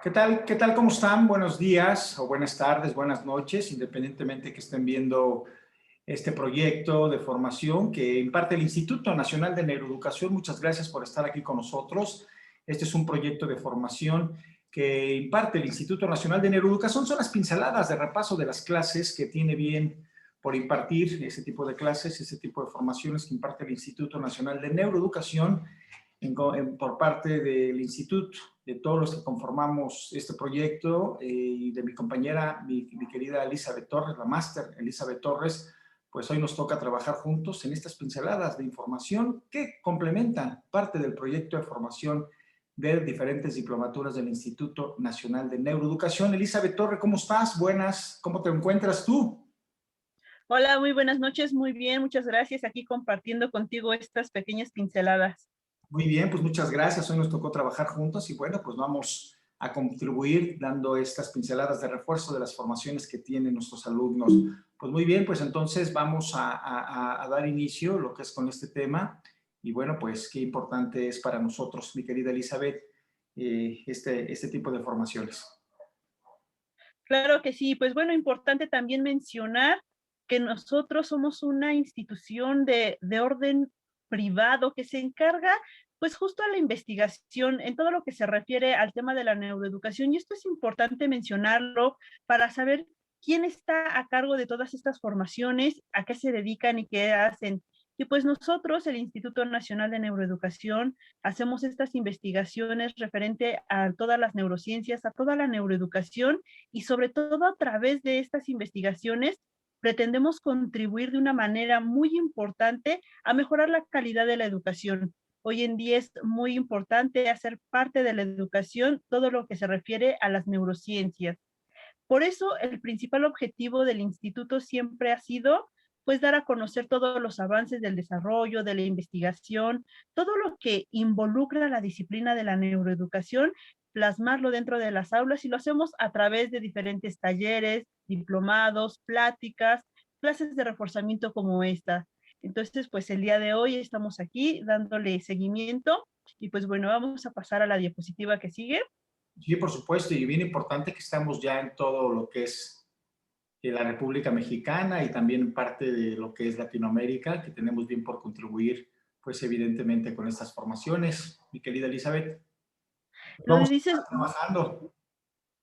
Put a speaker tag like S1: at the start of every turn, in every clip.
S1: ¿Qué tal? ¿Qué tal? ¿Cómo están? Buenos días o buenas tardes, buenas noches, independientemente que estén viendo este proyecto de formación que imparte el Instituto Nacional de Neuroeducación. Muchas gracias por estar aquí con nosotros. Este es un proyecto de formación que imparte el Instituto Nacional de Neuroeducación. Son las pinceladas de repaso de las clases que tiene bien por impartir ese tipo de clases, ese tipo de formaciones que imparte el Instituto Nacional de Neuroeducación por parte del instituto, de todos los que conformamos este proyecto y de mi compañera, mi querida Elizabeth Torres, la máster Elizabeth Torres. Pues hoy nos toca trabajar juntos en estas pinceladas de información que complementan parte del proyecto de formación de diferentes diplomaturas del Instituto Nacional de Neuroeducación. Elizabeth Torres, ¿cómo estás? Buenas, ¿cómo te encuentras tú?
S2: Hola, muy buenas noches, muy bien, muchas gracias. Aquí compartiendo contigo estas pequeñas pinceladas.
S1: Muy bien, pues muchas gracias. Hoy nos tocó trabajar juntos y bueno, pues vamos a contribuir dando estas pinceladas de refuerzo de las formaciones que tienen nuestros alumnos. Pues muy bien, pues entonces vamos a dar inicio lo que es con este tema y bueno, pues qué importante es para nosotros, mi querida Elizabeth, este tipo de formaciones.
S2: Claro que sí, pues bueno, importante también mencionar que nosotros somos una institución de orden privado que se encarga pues justo a la investigación en todo lo que se refiere al tema de la neuroeducación, y esto es importante mencionarlo para saber quién está a cargo de todas estas formaciones, a qué se dedican y qué hacen. Y pues nosotros, el Instituto Nacional de Neuroeducación, hacemos estas investigaciones referente a todas las neurociencias, a toda la neuroeducación, y sobre todo a través de estas investigaciones pretendemos contribuir de una manera muy importante a mejorar la calidad de la educación. Hoy en día es muy importante hacer parte de la educación todo lo que se refiere a las neurociencias. Por eso, el principal objetivo del instituto siempre ha sido, pues, dar a conocer todos los avances del desarrollo, de la investigación, todo lo que involucra la disciplina de la neuroeducación, plasmarlo dentro de las aulas, y lo hacemos a través de diferentes talleres, diplomados, pláticas, clases de reforzamiento como esta. Entonces, pues el día de hoy estamos aquí dándole seguimiento y pues bueno, vamos a pasar a la diapositiva que sigue.
S1: Sí, por supuesto, y bien importante que estamos ya en todo lo que es la República Mexicana y también en parte de lo que es Latinoamérica, que tenemos bien por contribuir, pues evidentemente con estas formaciones. Mi querida Elizabeth,
S2: Lo
S1: vamos a
S2: dices.
S1: estar trabajando.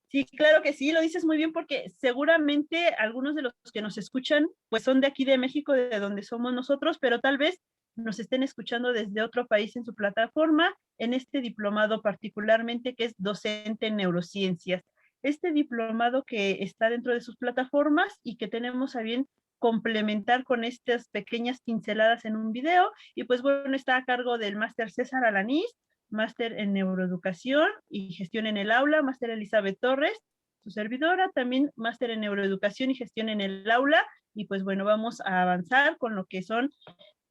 S2: Sí, claro que sí, lo dices muy bien porque seguramente algunos de los que nos escuchan pues son de aquí de México, de donde somos nosotros, pero tal vez nos estén escuchando desde otro país en su plataforma, en este diplomado particularmente que es docente en neurociencias. Este diplomado que está dentro de sus plataformas y que tenemos a bien complementar con estas pequeñas pinceladas en un video, y pues bueno, está a cargo del máster César Alanís, máster en neuroeducación y gestión en el aula, máster Elizabeth Torres, su servidora, también máster en neuroeducación y gestión en el aula. Y pues bueno, vamos a avanzar con lo que son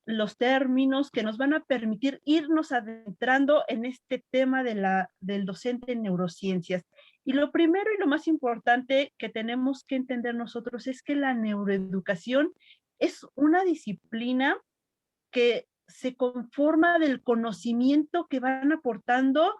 S2: los términos que nos van a permitir irnos adentrando en este tema del docente en neurociencias. Y lo primero y lo más importante que tenemos que entender nosotros es que la neuroeducación es una disciplina que se conforma del conocimiento que van aportando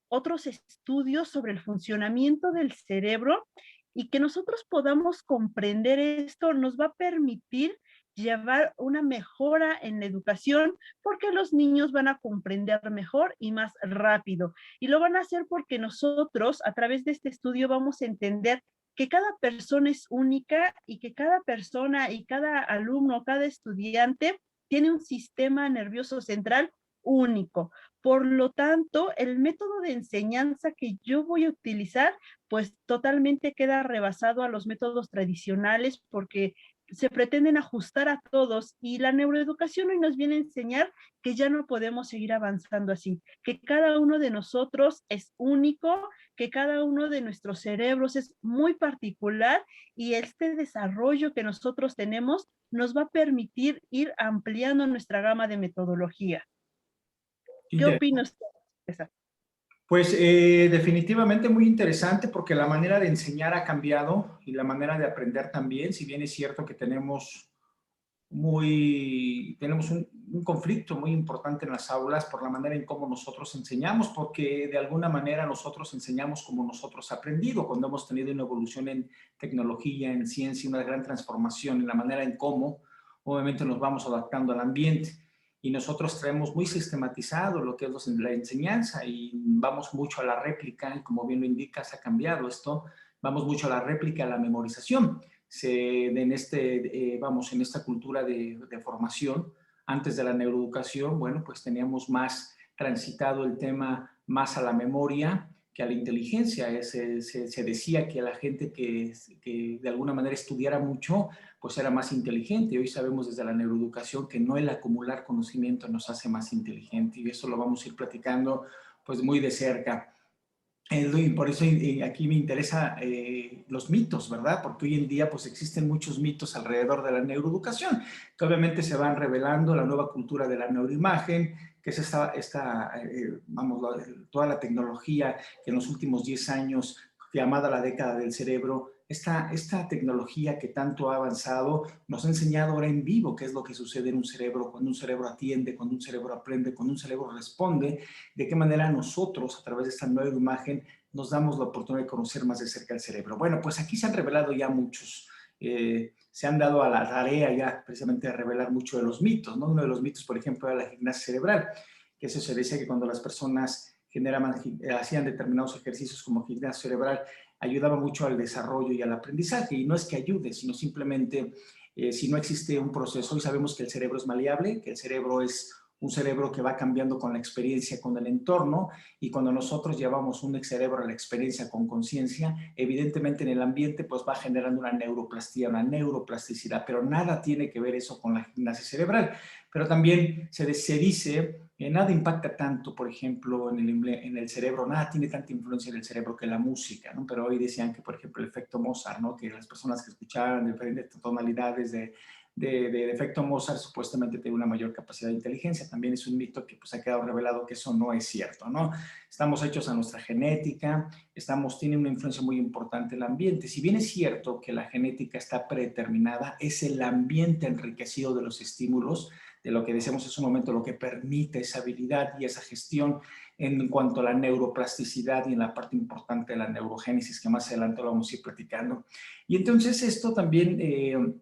S2: otros estudios sobre el funcionamiento del cerebro, y que nosotros podamos comprender esto nos va a permitir llevar una mejora en la educación, porque los niños van a comprender mejor y más rápido. Y lo van a hacer porque nosotros, a través de este estudio, vamos a entender que cada persona es única y que cada persona y cada alumno, cada estudiante tiene un sistema nervioso central único. Por lo tanto, el método de enseñanza que yo voy a utilizar, pues totalmente queda rebasado a los métodos tradicionales porque se pretenden ajustar a todos, y la neuroeducación hoy nos viene a enseñar que ya no podemos seguir avanzando así, que cada uno de nosotros es único, que cada uno de nuestros cerebros es muy particular, y este desarrollo que nosotros tenemos nos va a permitir ir ampliando nuestra gama de metodología. ¿Qué opina usted, César?
S1: Pues definitivamente muy interesante porque la manera de enseñar ha cambiado y la manera de aprender también, si bien es cierto que tenemos tenemos un conflicto muy importante en las aulas por la manera en cómo nosotros enseñamos, porque de alguna manera nosotros enseñamos como nosotros aprendido, cuando hemos tenido una evolución en tecnología, en ciencia, una gran transformación en la manera en cómo, obviamente nos vamos adaptando al ambiente. Y nosotros traemos muy sistematizado lo que es la enseñanza y vamos mucho a la réplica, y como bien lo indicas, ha cambiado esto, vamos mucho a la réplica, a la memorización. En esta cultura de formación, antes de la neuroeducación, bueno, pues teníamos más transitado el tema más a la memoria que a la inteligencia. Se decía que la gente que de alguna manera estudiara mucho, pues era más inteligente. Hoy sabemos desde la neuroeducación que no el acumular conocimiento nos hace más inteligente, y eso lo vamos a ir platicando pues muy de cerca. Y por eso aquí me interesa los mitos, ¿verdad? Porque hoy en día pues existen muchos mitos alrededor de la neuroeducación, que obviamente se van revelando, la nueva cultura de la neuroimagen, que es toda la tecnología que en los últimos 10 años, llamada la década del cerebro, esta tecnología que tanto ha avanzado nos ha enseñado ahora en vivo qué es lo que sucede en un cerebro, cuando un cerebro atiende, cuando un cerebro aprende, cuando un cerebro responde, de qué manera nosotros, a través de esta nueva imagen, nos damos la oportunidad de conocer más de cerca el cerebro. Bueno, pues aquí se han revelado ya muchos. Se han dado a la tarea ya precisamente de revelar mucho de los mitos, ¿no? Uno de los mitos, por ejemplo, era la gimnasia cerebral, que eso se decía que cuando las personas hacían determinados ejercicios como gimnasia cerebral, ayudaba mucho al desarrollo y al aprendizaje. Y no es que ayude, sino simplemente si no existe un proceso, y sabemos que el cerebro es maleable, que el cerebro es un cerebro que va cambiando con la experiencia, con el entorno, y cuando nosotros llevamos un cerebro a la experiencia con conciencia, evidentemente en el ambiente pues va generando una neuroplastía, una neuroplasticidad, pero nada tiene que ver eso con la gimnasia cerebral. Pero también se dice que nada impacta tanto, por ejemplo, en el cerebro, nada tiene tanta influencia en el cerebro que la música, ¿no? Pero hoy decían que, por ejemplo, el efecto Mozart, ¿no? Que las personas que escuchaban diferentes tonalidades de efecto Mozart supuestamente tiene una mayor capacidad de inteligencia. También es un mito que pues ha quedado revelado que eso no es cierto, ¿no? Estamos hechos a nuestra genética, tiene una influencia muy importante el ambiente. Si bien es cierto que la genética está predeterminada, es el ambiente enriquecido de los estímulos, de lo que decíamos hace un momento, lo que permite esa habilidad y esa gestión en cuanto a la neuroplasticidad y en la parte importante de la neurogénesis, que más adelante lo vamos a ir platicando. Y entonces esto también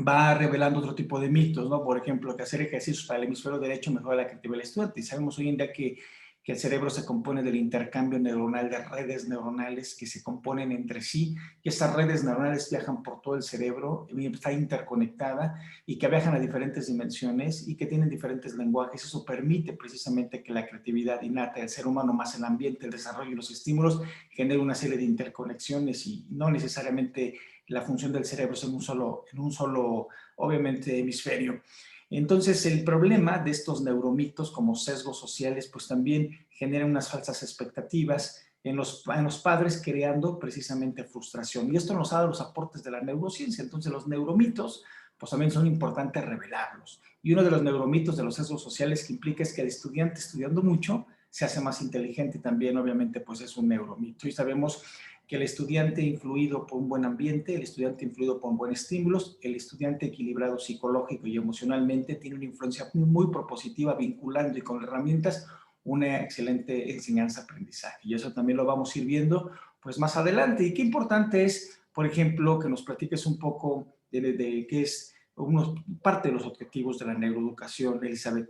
S1: va revelando otro tipo de mitos, ¿no? Por ejemplo, que hacer ejercicios para el hemisferio derecho mejora la creatividad del estudiante. Y sabemos hoy en día que el cerebro se compone del intercambio neuronal, de redes neuronales que se componen entre sí, y estas redes neuronales viajan por todo el cerebro, está interconectada, y que viajan a diferentes dimensiones y que tienen diferentes lenguajes. Eso permite precisamente que la creatividad innata del ser humano, más el ambiente, el desarrollo y los estímulos, genere una serie de interconexiones, y no necesariamente la función del cerebro es en un solo, obviamente, hemisferio. Entonces, el problema de estos neuromitos como sesgos sociales, pues también genera unas falsas expectativas en los padres, creando precisamente frustración. Y esto nos ha dado los aportes de la neurociencia. Entonces, los neuromitos, pues también son importantes revelarlos. Y uno de los neuromitos de los sesgos sociales que implica es que el estudiante, estudiando mucho, se hace más inteligente. También, obviamente, pues es un neuromito. Y sabemos que el estudiante influido por un buen ambiente, el estudiante influido por buenos estímulos, el estudiante equilibrado psicológico y emocionalmente tiene una influencia muy propositiva, vinculando y con herramientas una excelente enseñanza-aprendizaje. Y eso también lo vamos a ir viendo pues más adelante. Y qué importante es, por ejemplo, que nos platiques un poco de qué es parte de los objetivos de la neuroeducación, Elizabeth.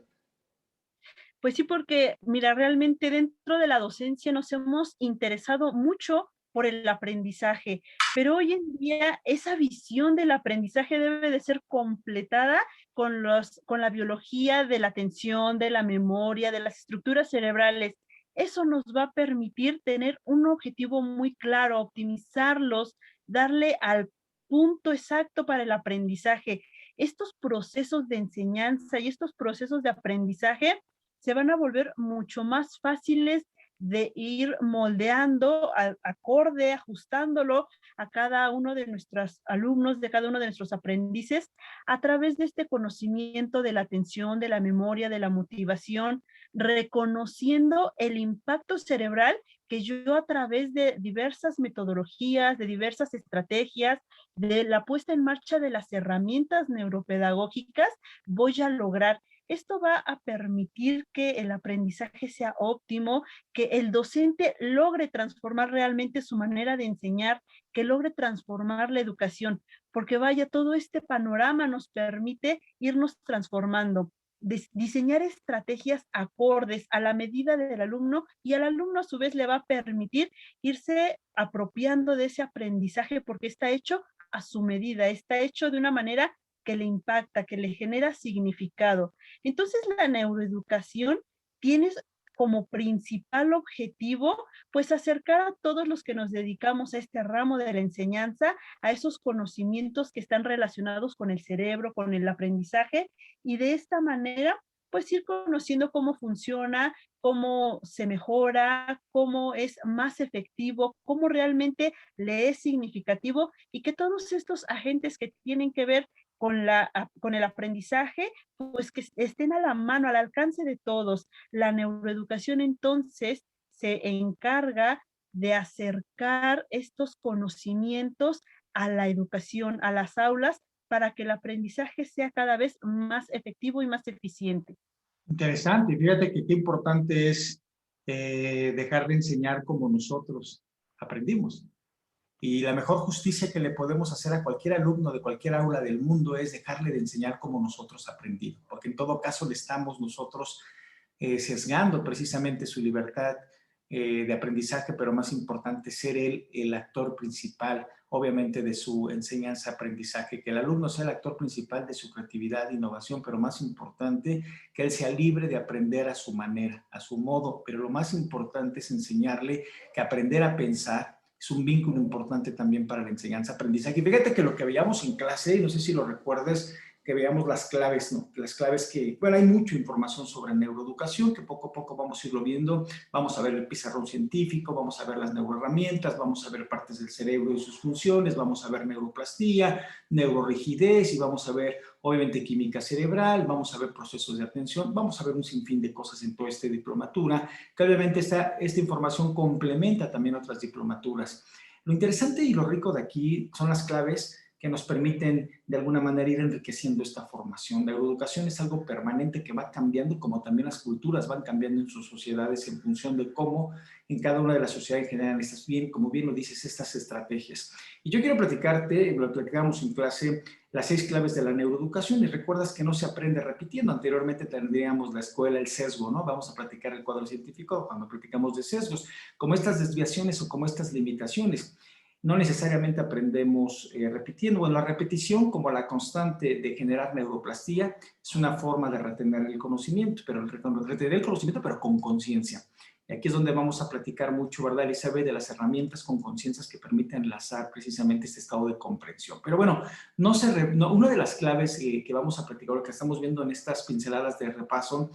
S2: Pues sí, porque mira, realmente dentro de la docencia nos hemos interesado mucho por el aprendizaje, pero hoy en día esa visión del aprendizaje debe de ser completada con la biología de la atención, de la memoria, de las estructuras cerebrales. Eso nos va a permitir tener un objetivo muy claro, optimizarlos, darle al punto exacto para el aprendizaje. Estos procesos de enseñanza y estos procesos de aprendizaje se van a volver mucho más fáciles de ir moldeando acorde, ajustándolo a cada uno de nuestros alumnos, de cada uno de nuestros aprendices, a través de este conocimiento de la atención, de la memoria, de la motivación, reconociendo el impacto cerebral que yo a través de diversas metodologías, de diversas estrategias, de la puesta en marcha de las herramientas neuropedagógicas, voy a lograr. Esto va a permitir que el aprendizaje sea óptimo, que el docente logre transformar realmente su manera de enseñar, que logre transformar la educación, porque vaya, todo este panorama nos permite irnos transformando, diseñar estrategias acordes a la medida del alumno, y al alumno a su vez le va a permitir irse apropiando de ese aprendizaje porque está hecho a su medida, está hecho de una manera que le impacta, que le genera significado. Entonces, la neuroeducación tiene como principal objetivo, pues acercar a todos los que nos dedicamos a este ramo de la enseñanza, a esos conocimientos que están relacionados con el cerebro, con el aprendizaje, y de esta manera, pues ir conociendo cómo funciona, cómo se mejora, cómo es más efectivo, cómo realmente le es significativo, y que todos estos agentes que tienen que ver con el aprendizaje, pues que estén a la mano, al alcance de todos. La neuroeducación entonces se encarga de acercar estos conocimientos a la educación, a las aulas, para que el aprendizaje sea cada vez más efectivo y más eficiente.
S1: Interesante, fíjate que qué importante es dejar de enseñar como nosotros aprendimos. Y la mejor justicia que le podemos hacer a cualquier alumno de cualquier aula del mundo es dejarle de enseñar como nosotros aprendimos, porque en todo caso le estamos nosotros sesgando precisamente su libertad de aprendizaje, pero más importante, ser él el actor principal, obviamente, de su enseñanza-aprendizaje, que el alumno sea el actor principal de su creatividad e innovación, pero más importante, que él sea libre de aprender a su manera, a su modo, pero lo más importante es enseñarle que aprender a pensar es un vínculo importante también para la enseñanza-aprendizaje. Y fíjate que lo que veíamos en clase, no sé si lo recuerdes, que veamos las claves, ¿no? Las claves que, bueno, hay mucha información sobre neuroeducación que poco a poco vamos a irlo viendo. Vamos a ver el pizarrón científico, vamos a ver las neuroherramientas, vamos a ver partes del cerebro y sus funciones, vamos a ver neuroplastía, neurorigidez y vamos a ver, obviamente, química cerebral, vamos a ver procesos de atención, vamos a ver un sinfín de cosas en toda esta diplomatura, que obviamente esta información complementa también otras diplomaturas. Lo interesante y lo rico de aquí son las claves que nos permiten de alguna manera ir enriqueciendo esta formación. La educación es algo permanente que va cambiando, como también las culturas van cambiando en sus sociedades en función de cómo en cada una de las sociedades generan estas, bien, como bien lo dices, estas estrategias. Y yo quiero platicarte, lo platicamos en clase, las 6 claves de la neuroeducación, y recuerdas que no se aprende repitiendo. Anteriormente tendríamos la escuela, el sesgo, ¿no? Vamos a platicar el cuadro científico cuando platicamos de sesgos, como estas desviaciones o como estas limitaciones. No necesariamente aprendemos repitiendo. Bueno, la repetición, como la constante de generar neuroplastía, es una forma de retener el conocimiento, pero retener el conocimiento, pero con conciencia. Y aquí es donde vamos a platicar mucho, ¿verdad, Elizabeth? De las herramientas con conciencias que permiten enlazar precisamente este estado de comprensión. Pero bueno, una de las claves que vamos a platicar, lo que estamos viendo en estas pinceladas de repaso,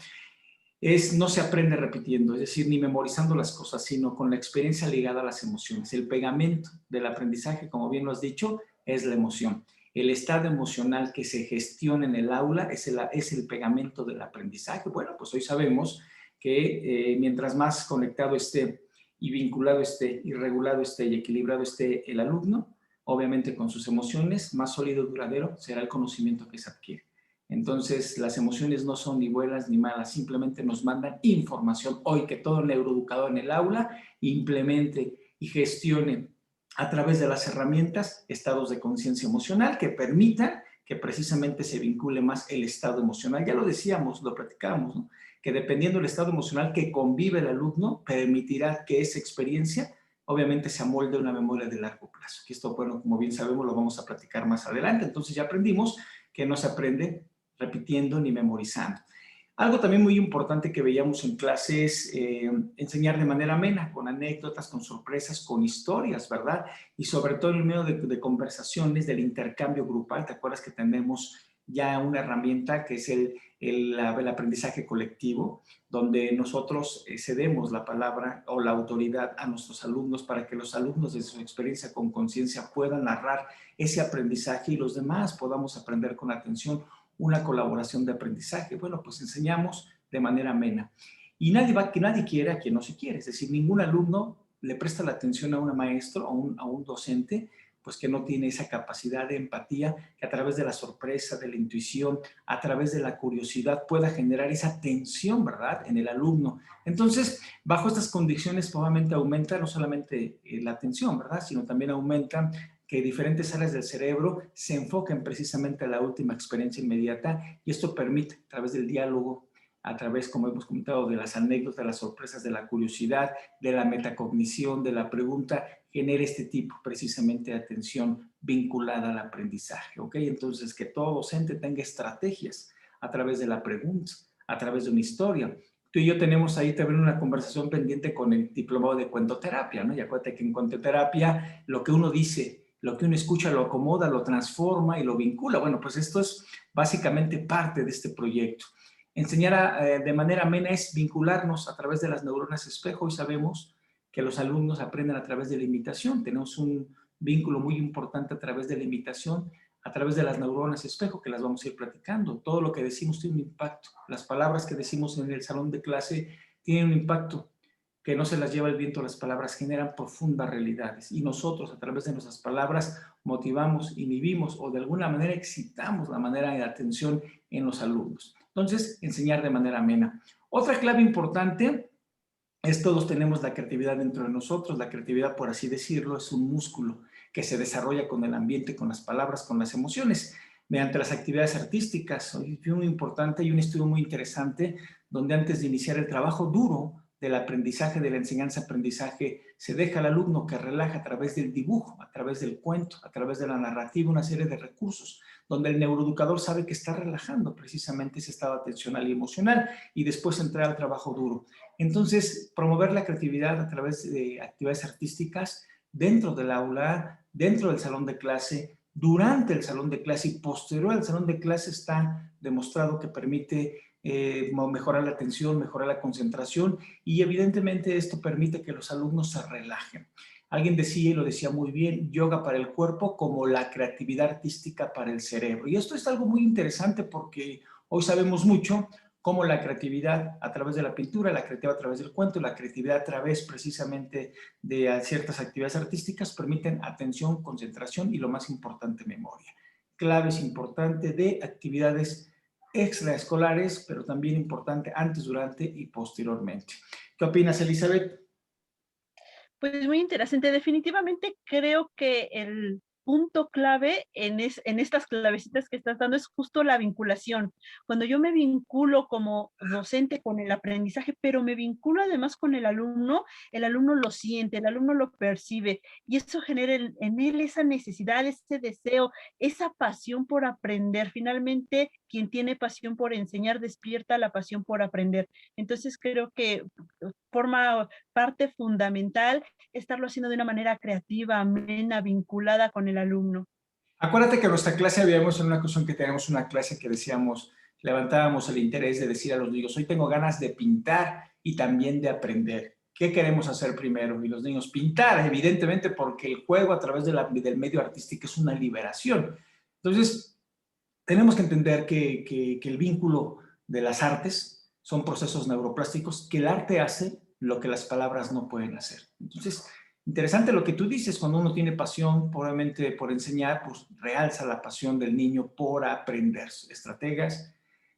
S1: no se aprende repitiendo, es decir, ni memorizando las cosas, sino con la experiencia ligada a las emociones. El pegamento del aprendizaje, como bien lo has dicho, es la emoción. El estado emocional que se gestiona en el aula es el pegamento del aprendizaje. Bueno, pues hoy sabemos que mientras más conectado esté y vinculado esté y regulado esté y equilibrado esté el alumno, obviamente con sus emociones, más sólido y duradero será el conocimiento que se adquiere. Entonces, las emociones no son ni buenas ni malas, simplemente nos mandan información. Hoy que todo neuroeducador en el aula implemente y gestione a través de las herramientas estados de conciencia emocional que permitan que precisamente se vincule más el estado emocional. Ya lo decíamos, lo platicábamos, ¿no? Que dependiendo del estado emocional que convive el alumno, permitirá que esa experiencia obviamente se amolde una memoria de largo plazo. Que esto, bueno, como bien sabemos, lo vamos a platicar más adelante. Entonces ya aprendimos que no se aprende repitiendo ni memorizando. Algo también muy importante que veíamos en clase es enseñar de manera amena, con anécdotas, con sorpresas, con historias, ¿verdad? Y sobre todo en medio de conversaciones, del intercambio grupal. ¿Te acuerdas que tenemos ya una herramienta que es el aprendizaje colectivo, donde nosotros cedemos la palabra o la autoridad a nuestros alumnos para que los alumnos de su experiencia con conciencia puedan narrar ese aprendizaje y los demás podamos aprender con atención, una colaboración de aprendizaje. Bueno, pues enseñamos de manera amena. Y nadie quiere a quien no se quiere, es decir, ningún alumno le presta la atención a un maestro, a un docente, pues que no tiene esa capacidad de empatía, que a través de la sorpresa, de la intuición, a través de la curiosidad pueda generar esa tensión, ¿verdad?, en el alumno. Entonces, bajo estas condiciones, obviamente aumenta no solamente la atención, ¿verdad?, sino también aumenta que diferentes áreas del cerebro se enfoquen precisamente a la última experiencia inmediata y esto permite, a través del diálogo, a través, como hemos comentado, de las anécdotas, de las sorpresas, de la curiosidad, de la metacognición, de la pregunta, genere este tipo precisamente de atención vinculada al aprendizaje, ¿ok? Entonces, que todo docente tenga estrategias a través de la pregunta, a través de una historia. Tú y yo tenemos ahí también una conversación pendiente con el diplomado de cuentoterapia, ¿no? Y acuérdate que en cuentoterapia lo que uno dice, lo que uno escucha lo acomoda, lo transforma y lo vincula. Bueno, pues esto es básicamente parte de este proyecto. Enseñar de manera amena es vincularnos a través de las neuronas espejo y sabemos que los alumnos aprenden a través de la imitación. Tenemos un vínculo muy importante a través de la imitación, a través de las neuronas espejo, que las vamos a ir platicando. Todo lo que decimos tiene un impacto. Las palabras que decimos en el salón de clase tienen un impacto que no se las lleva el viento, las palabras generan profundas realidades y nosotros a través de nuestras palabras motivamos, inhibimos o de alguna manera excitamos la manera de atención en los alumnos. Entonces, enseñar de manera amena. Otra clave importante es todos tenemos la creatividad dentro de nosotros. La creatividad, por así decirlo, es un músculo que se desarrolla con el ambiente, con las palabras, con las emociones, mediante las actividades artísticas. Hoy fue muy importante y un estudio muy interesante donde antes de iniciar el trabajo duro del aprendizaje, de la enseñanza-aprendizaje, se deja al alumno que relaja a través del dibujo, a través del cuento, a través de la narrativa, una serie de recursos, donde el neuroeducador sabe que está relajando precisamente ese estado atencional y emocional y después entrar al trabajo duro. Entonces, promover la creatividad a través de actividades artísticas dentro del aula, dentro del salón de clase, durante el salón de clase y posterior al salón de clase está demostrado que permite mejorar la atención, mejorar la concentración y evidentemente esto permite que los alumnos se relajen. Alguien decía, y lo decía muy bien, yoga para el cuerpo como la creatividad artística para el cerebro. Y esto es algo muy interesante porque hoy sabemos mucho cómo la creatividad a través de la pintura, la creatividad a través del cuento, la creatividad a través precisamente de ciertas actividades artísticas permiten atención, concentración y lo más importante, memoria. Claves importantes de actividades extraescolares, pero también importante antes, durante y posteriormente. ¿Qué opinas, Elizabeth?
S2: Pues muy interesante. Definitivamente creo que el punto clave en estas clavecitas que estás dando es justo la vinculación. Cuando yo me vinculo como docente con el aprendizaje, pero me vinculo además con el alumno lo siente, el alumno lo percibe y eso genera en él esa necesidad, ese deseo, esa pasión por aprender. Finalmente, quien tiene pasión por enseñar despierta la pasión por aprender. Entonces creo que forma parte fundamental estarlo haciendo de una manera creativa, amena, vinculada con el alumno.
S1: Acuérdate que en nuestra clase habíamos en una ocasión que teníamos una clase que decíamos, levantábamos el interés de decir a los niños, hoy tengo ganas de pintar y también de aprender. ¿Qué queremos hacer primero? Y los niños, pintar, evidentemente, porque el juego a través del medio artístico es una liberación. Entonces, tenemos que entender que el vínculo de las artes son procesos neuroplásticos, que el arte hace lo que las palabras no pueden hacer. Entonces, interesante lo que tú dices, cuando uno tiene pasión, probablemente por enseñar, pues realza la pasión del niño por aprender. Estrategas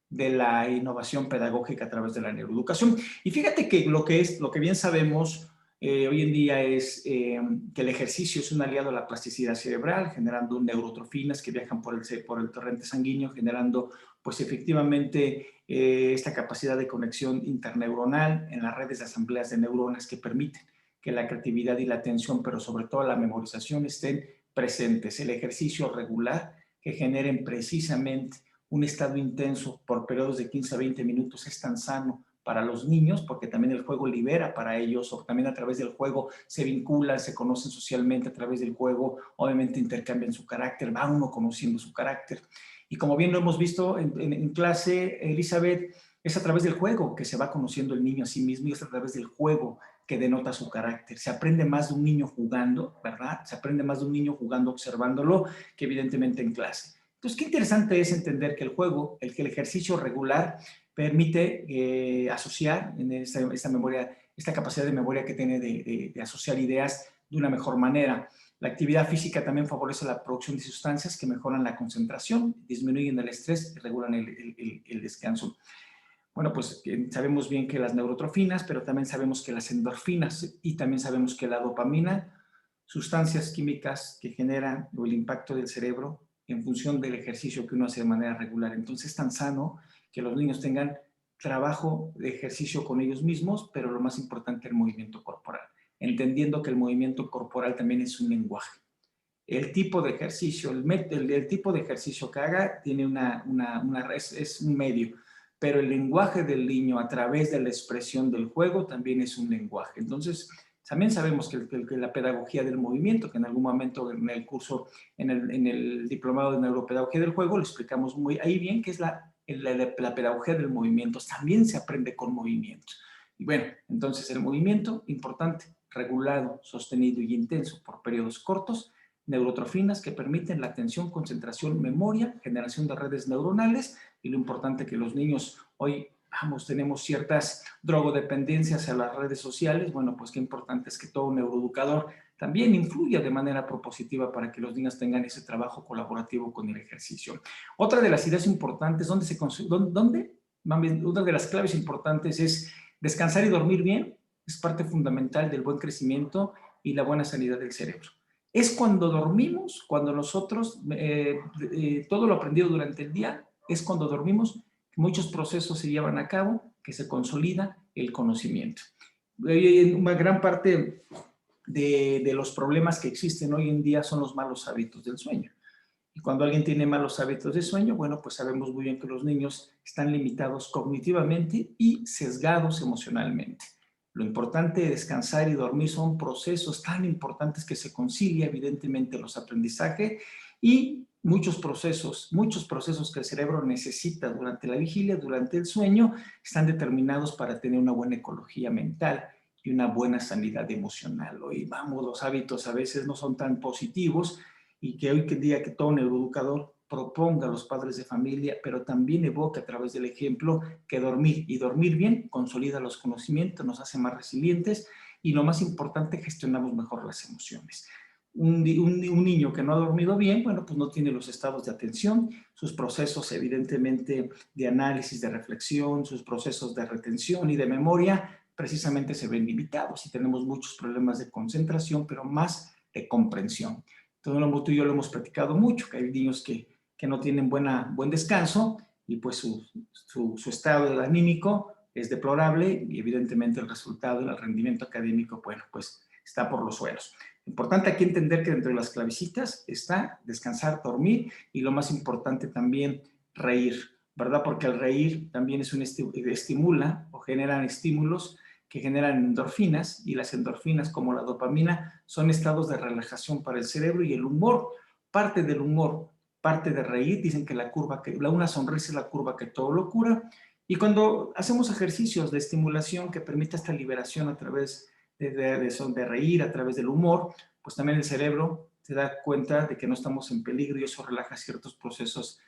S1: de la innovación pedagógica a través de la neuroeducación. Y fíjate que lo que bien sabemos hoy en día es que el ejercicio es un aliado a la plasticidad cerebral, generando neurotrofinas que viajan por el torrente sanguíneo, generando pues efectivamente esta capacidad de conexión interneuronal en las redes de asambleas de neuronas que permiten que la creatividad y la atención, pero sobre todo la memorización estén presentes. El ejercicio regular que generen precisamente un estado intenso por periodos de 15 a 20 minutos es tan sano para los niños, porque también el juego libera para ellos, o también a través del juego se vinculan, se conocen socialmente a través del juego, obviamente intercambian su carácter, va uno conociendo su carácter. Y como bien lo hemos visto en clase, Elizabeth, es a través del juego que se va conociendo el niño a sí mismo y es a través del juego que denota su carácter. Se aprende más de un niño jugando, ¿verdad? Se aprende más de un niño jugando, observándolo, que evidentemente en clase. Entonces, qué interesante es entender que el juego, que el ejercicio regular permite asociar en esta memoria, esta capacidad de memoria que tiene de asociar ideas de una mejor manera. La actividad física también favorece la producción de sustancias que mejoran la concentración, disminuyen el estrés y regulan el descanso. Bueno, pues sabemos bien que las neurotrofinas, pero también sabemos que las endorfinas y también sabemos que la dopamina, sustancias químicas que generan el impacto del cerebro en función del ejercicio que uno hace de manera regular. Entonces es tan sano que los niños tengan trabajo de ejercicio con ellos mismos, pero lo más importante, el movimiento corporal, entendiendo que el movimiento corporal también es un lenguaje. El tipo de ejercicio, el tipo de ejercicio que haga tiene es un medio, pero el lenguaje del niño a través de la expresión del juego también es un lenguaje. Entonces, también sabemos que la pedagogía del movimiento, que en algún momento en el curso, en el diplomado de neuropedagogía del juego, lo explicamos muy ahí bien, que es la pedagogía del movimiento. También se aprende con movimiento. Y bueno, entonces el movimiento, importante, regulado, sostenido y intenso por periodos cortos, neurotrofinas que permiten la atención, concentración, memoria, generación de redes neuronales y lo importante que los niños hoy, vamos, tenemos ciertas drogodependencias a las redes sociales, bueno, pues qué importante es que todo neuroeducador también influya de manera propositiva para que los niños tengan ese trabajo colaborativo con el ejercicio. Otra de las ideas importantes, una de las claves importantes es descansar y dormir bien, es parte fundamental del buen crecimiento y la buena sanidad del cerebro. Es cuando dormimos, cuando nosotros, todo lo aprendido durante el día, es cuando dormimos, muchos procesos se llevan a cabo, que se consolida el conocimiento. Una gran parte de los problemas que existen hoy en día son los malos hábitos del sueño. Y cuando alguien tiene malos hábitos de sueño, bueno, pues sabemos muy bien que los niños están limitados cognitivamente y sesgados emocionalmente. Lo importante de descansar y dormir son procesos tan importantes que se concilia evidentemente los aprendizajes y muchos procesos que el cerebro necesita durante la vigilia, durante el sueño, están determinados para tener una buena ecología mental y una buena sanidad emocional. Hoy vamos, los hábitos a veces no son tan positivos y que hoy en día que todo neuroeducador proponga a los padres de familia, pero también evoca a través del ejemplo que dormir y dormir bien consolida los conocimientos, nos hace más resilientes y lo más importante, gestionamos mejor las emociones. Un niño que no ha dormido bien, bueno, pues no tiene los estados de atención, sus procesos evidentemente de análisis, de reflexión, sus procesos de retención y de memoria precisamente se ven limitados y tenemos muchos problemas de concentración, pero más de comprensión. Entonces, tú y yo lo hemos platicado mucho, que hay niños que no tienen buen descanso y pues su estado anímico es deplorable y evidentemente el resultado, el rendimiento académico, bueno, pues está por los suelos. Importante aquí entender que dentro de las clavecitas está descansar, dormir y lo más importante también reír, ¿verdad? Porque el reír también es estimula o generan estímulos que generan endorfinas y las endorfinas como la dopamina son estados de relajación para el cerebro y el humor, parte del humor, parte de reír, dicen que una sonrisa es la curva que todo lo cura y cuando hacemos ejercicios de estimulación que permite esta liberación a través de reír, a través del humor, pues también el cerebro se da cuenta de que no estamos en peligro y eso relaja ciertos procesos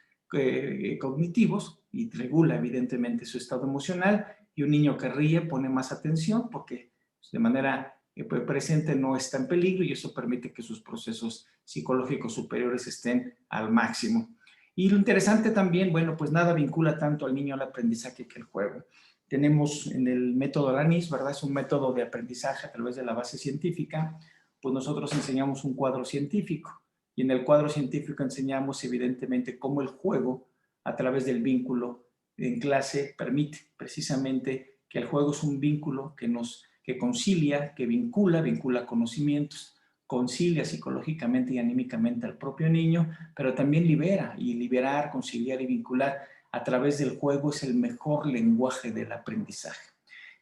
S1: cognitivos y regula evidentemente su estado emocional y un niño que ríe pone más atención porque pues, de manera presente no está en peligro y eso permite que sus procesos psicológicos superiores estén al máximo. Y lo interesante también, bueno, pues nada vincula tanto al niño al aprendizaje que el juego. Tenemos en el método LANIS, ¿verdad? Es un método de aprendizaje a través de la base científica, pues nosotros enseñamos un cuadro científico y en el cuadro científico enseñamos evidentemente cómo el juego a través del vínculo en clase permite precisamente que el juego es un vínculo que concilia, que vincula conocimientos, concilia psicológicamente y anímicamente al propio niño, pero también libera, y liberar, conciliar y vincular a través del juego es el mejor lenguaje del aprendizaje.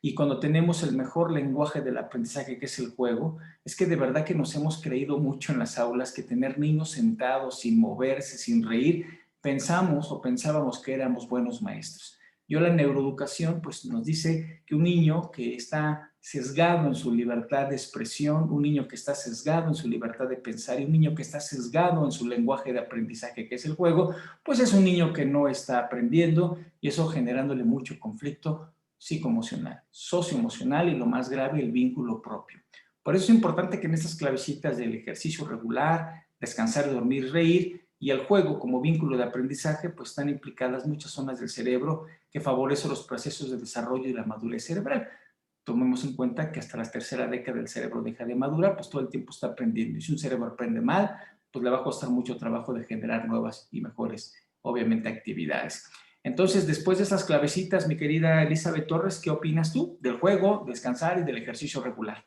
S1: Y cuando tenemos el mejor lenguaje del aprendizaje, que es el juego, es que de verdad que nos hemos creído mucho en las aulas que tener niños sentados sin moverse, sin reír, pensamos o pensábamos que éramos buenos maestros. Yo la neuroeducación pues nos dice que un niño que está sesgado en su libertad de expresión, un niño que está sesgado en su libertad de pensar y un niño que está sesgado en su lenguaje de aprendizaje, que es el juego, pues es un niño que no está aprendiendo y eso generándole mucho conflicto psicoemocional, socioemocional y lo más grave, el vínculo propio. Por eso es importante que en estas clavecitas del ejercicio regular, descansar, dormir, reír y el juego como vínculo de aprendizaje, pues están implicadas muchas zonas del cerebro que favorecen los procesos de desarrollo y la madurez cerebral. Tomemos en cuenta que hasta la tercera década el cerebro deja de madurar, pues todo el tiempo está aprendiendo. Y si un cerebro aprende mal, pues le va a costar mucho trabajo de generar nuevas y mejores, obviamente, actividades. Entonces, después de esas clavecitas, mi querida Elizabeth Torres, ¿qué opinas tú del juego, descansar y del ejercicio regular?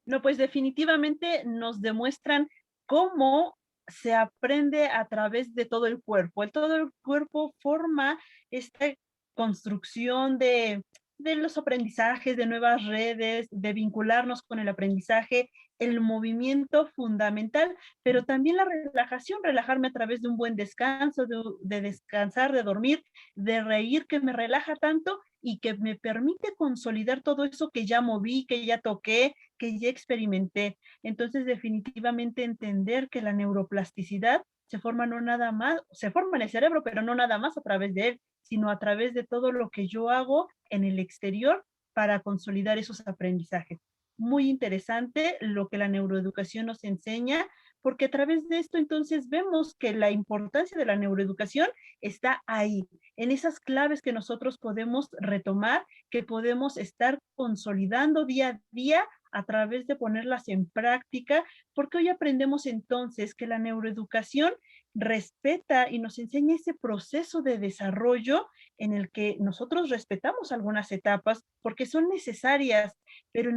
S2: No, pues definitivamente nos demuestran cómo se aprende a través de todo el cuerpo. Todo el cuerpo forma esta construcción de los aprendizajes, de nuevas redes, de vincularnos con el aprendizaje, el movimiento fundamental, pero también la relajación, relajarme a través de un buen descanso, de descansar, de dormir, de reír, que me relaja tanto y que me permite consolidar todo eso que ya moví, que ya toqué, que ya experimenté. Entonces, definitivamente entender que la neuroplasticidad se forma no nada más, se forma en el cerebro, pero no nada más a través de él, sino a través de todo lo que yo hago en el exterior para consolidar esos aprendizajes. Muy interesante lo que la neuroeducación nos enseña, porque a través de esto entonces vemos que la importancia de la neuroeducación está ahí, en esas claves que nosotros podemos retomar, que podemos estar consolidando día a día a través de ponerlas en práctica, porque hoy aprendemos entonces que la neuroeducación respeta y nos enseña ese proceso de desarrollo en el que nosotros respetamos algunas etapas porque son necesarias, pero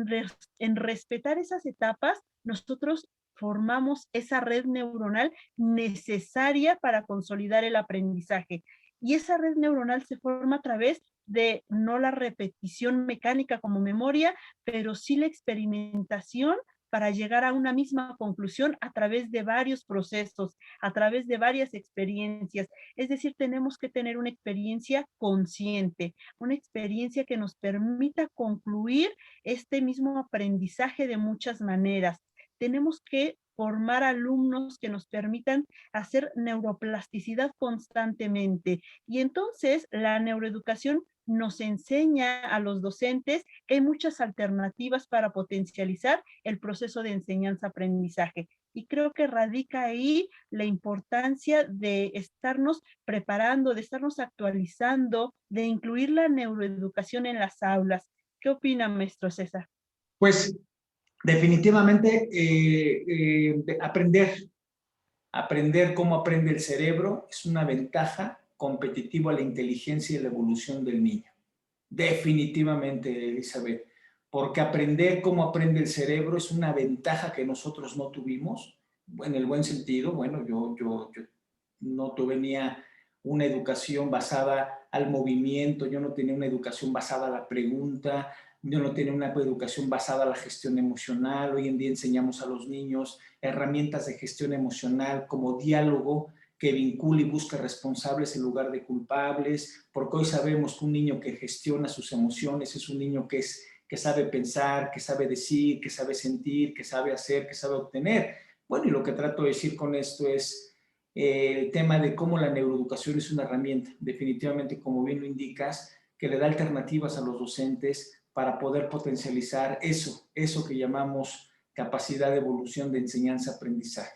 S2: en respetar esas etapas, nosotros formamos esa red neuronal necesaria para consolidar el aprendizaje. Y esa red neuronal se forma a través de no la repetición mecánica como memoria, pero sí la experimentación para llegar a una misma conclusión a través de varios procesos, a través de varias experiencias. Es decir, tenemos que tener una experiencia consciente, una experiencia que nos permita concluir este mismo aprendizaje de muchas maneras. Tenemos que formar alumnos que nos permitan hacer neuroplasticidad constantemente. Y entonces la neuroeducación nos enseña a los docentes que hay muchas alternativas para potencializar el proceso de enseñanza-aprendizaje. Y creo que radica ahí la importancia de estarnos preparando, de estarnos actualizando, de incluir la neuroeducación en las aulas. ¿Qué opina, maestro César?
S1: Pues definitivamente aprender cómo aprende el cerebro es una ventaja competitiva a la inteligencia y la evolución del niño. Definitivamente, Elizabeth, porque aprender cómo aprende el cerebro es una ventaja que nosotros no tuvimos, en el buen sentido. Bueno, yo no tenía una educación basada al movimiento, yo no tenía una educación basada a la pregunta, yo no tenía una educación basada a la gestión emocional. Hoy en día enseñamos a los niños herramientas de gestión emocional como diálogo, que vincula y busca responsables en lugar de culpables, porque hoy sabemos que un niño que gestiona sus emociones es un niño que sabe pensar, que sabe decir, que sabe sentir, que sabe hacer, que sabe obtener. Bueno, y lo que trato de decir con esto es el tema de cómo la neuroeducación es una herramienta, definitivamente, como bien lo indicas, que le da alternativas a los docentes para poder potencializar eso que llamamos capacidad de evolución de enseñanza-aprendizaje.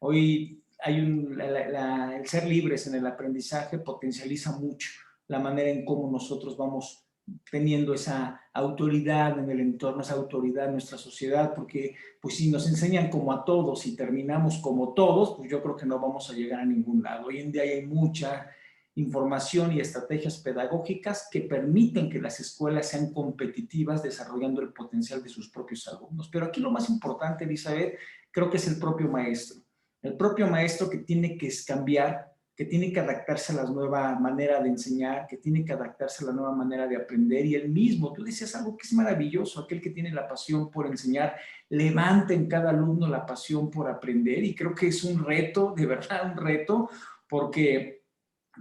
S1: Hoy el ser libres en el aprendizaje potencializa mucho la manera en cómo nosotros vamos teniendo esa autoridad en el entorno, esa autoridad en nuestra sociedad, porque pues si nos enseñan como a todos y terminamos como todos, pues yo creo que no vamos a llegar a ningún lado. Hoy en día hay mucha información y estrategias pedagógicas que permiten que las escuelas sean competitivas desarrollando el potencial de sus propios alumnos. Pero aquí lo más importante, Elizabeth, creo que es el propio maestro. El propio maestro que tiene que cambiar, que tiene que adaptarse a la nueva manera de enseñar, que tiene que adaptarse a la nueva manera de aprender. Y él mismo, tú decías algo que es maravilloso, aquel que tiene la pasión por enseñar, levanta en cada alumno la pasión por aprender. Y creo que es un reto, de verdad un reto, porque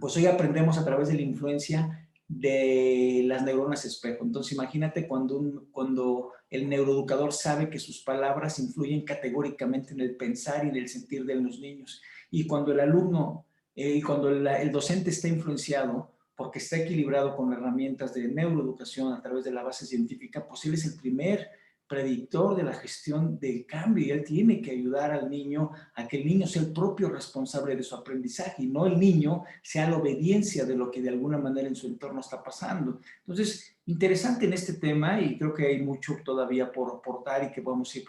S1: pues hoy aprendemos a través de la influencia de las neuronas espejo. Entonces imagínate cuando el neuroeducador sabe que sus palabras influyen categóricamente en el pensar y en el sentir de los niños. Y cuando el alumno, cuando el docente está influenciado porque está equilibrado con herramientas de neuroeducación a través de la base científica, pues él es el primer predictor de la gestión del cambio y él tiene que ayudar al niño a que el niño sea el propio responsable de su aprendizaje y no el niño sea la obediencia de lo que de alguna manera en su entorno está pasando. Entonces, interesante en este tema y creo que hay mucho todavía por aportar y que vamos a ir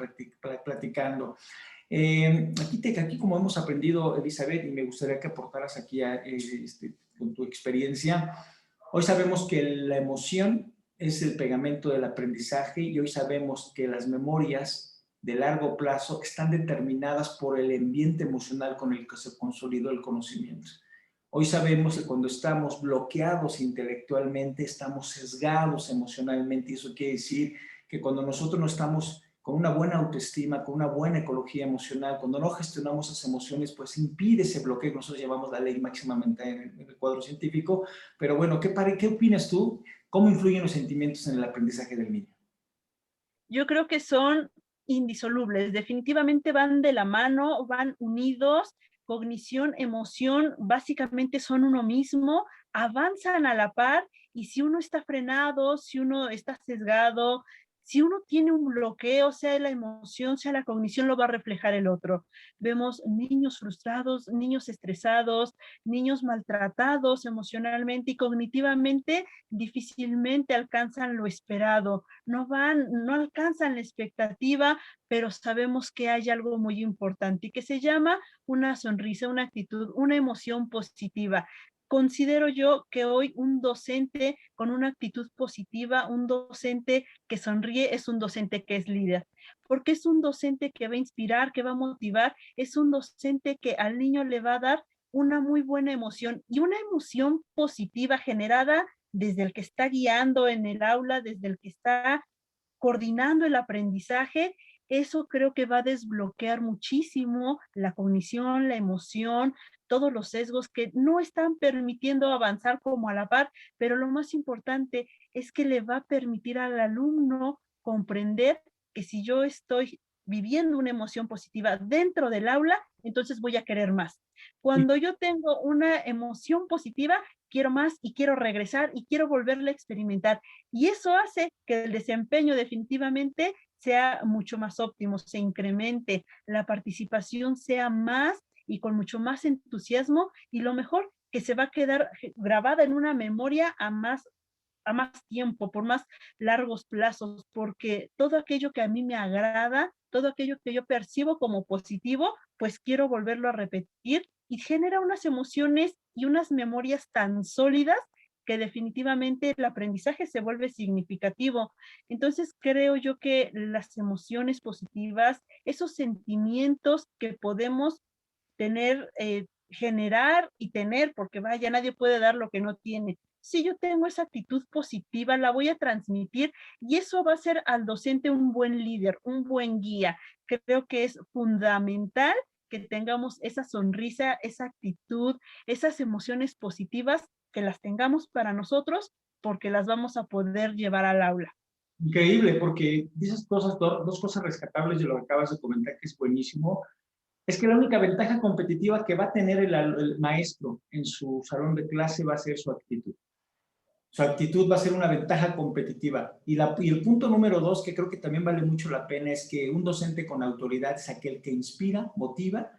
S1: platicando. Aquí como hemos aprendido, Elizabeth, y me gustaría que aportaras aquí con tu experiencia, hoy sabemos que la emoción es el pegamento del aprendizaje y hoy sabemos que las memorias de largo plazo están determinadas por el ambiente emocional con el que se consolidó el conocimiento. Hoy sabemos que cuando estamos bloqueados intelectualmente, estamos sesgados emocionalmente y eso quiere decir que cuando nosotros no estamos con una buena autoestima, con una buena ecología emocional, cuando no gestionamos esas emociones, pues impide ese bloqueo. Nosotros llamamos la ley máximamente en el cuadro científico. Pero bueno, ¿qué opinas tú? ¿Cómo influyen los sentimientos en el aprendizaje del niño?
S2: Yo creo que son indisolubles, definitivamente van de la mano, van unidos, cognición, emoción, básicamente son uno mismo, avanzan a la par y si uno está frenado, si uno está sesgado, si uno tiene un bloqueo, sea la emoción, sea la cognición, lo va a reflejar el otro. Vemos niños frustrados, niños estresados, niños maltratados emocionalmente y cognitivamente, difícilmente alcanzan lo esperado, no alcanzan la expectativa, pero sabemos que hay algo muy importante y que se llama una sonrisa, una actitud, una emoción positiva. Considero yo que hoy un docente con una actitud positiva, un docente que sonríe, es un docente que es líder, porque es un docente que va a inspirar, que va a motivar, es un docente que al niño le va a dar una muy buena emoción y una emoción positiva generada desde el que está guiando en el aula, desde el que está coordinando el aprendizaje, eso creo que va a desbloquear muchísimo la cognición, la emoción, todos los sesgos que no están permitiendo avanzar como a la par, pero lo más importante es que le va a permitir al alumno comprender que si yo estoy viviendo una emoción positiva dentro del aula, entonces voy a querer más. Cuando yo tengo una emoción positiva, quiero más y quiero regresar y quiero volverla a experimentar. Y eso hace que el desempeño definitivamente sea mucho más óptimo, se incremente, la participación sea más y con mucho más entusiasmo y lo mejor que se va a quedar grabada en una memoria a más tiempo, por más largos plazos, porque todo aquello que a mí me agrada, todo aquello que yo percibo como positivo, pues quiero volverlo a repetir y genera unas emociones y unas memorias tan sólidas que definitivamente el aprendizaje se vuelve significativo. Entonces creo yo que las emociones positivas, esos sentimientos que podemos tener, generar y tener, porque vaya, nadie puede dar lo que no tiene. Si yo tengo esa actitud positiva, la voy a transmitir y eso va a ser al docente un buen líder, un buen guía. Creo que es fundamental que tengamos esa sonrisa, esa actitud, esas emociones positivas, que las tengamos para nosotros porque las vamos a poder llevar al aula.
S1: Increíble, porque dices dos cosas rescatables de lo que acabas de comentar, que es buenísimo. Es que la única ventaja competitiva que va a tener el maestro en su salón de clase va a ser su actitud. Su actitud va a ser una ventaja competitiva. Y el punto número dos, que creo que también vale mucho la pena, es que un docente con autoridad es aquel que inspira, motiva